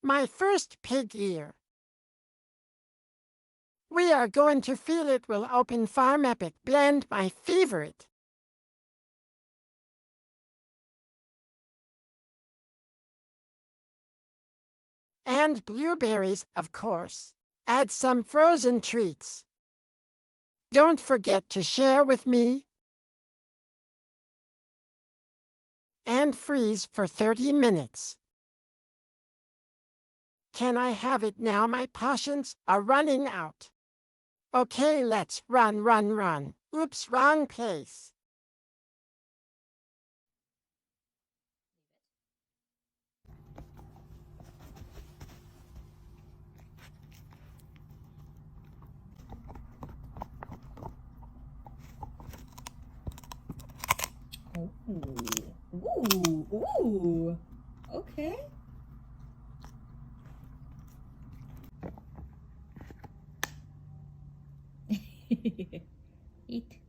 My first pig ear. We are going to feel it will open Farm Epic blend my favorite. And blueberries, of course. Add some frozen treats. Don't forget to share with me. And freeze for 30 minutes. Can I have it now? My potions are running out. Okay, let's run, run, run. Oops, wrong place. Ooh. Okay. Eat.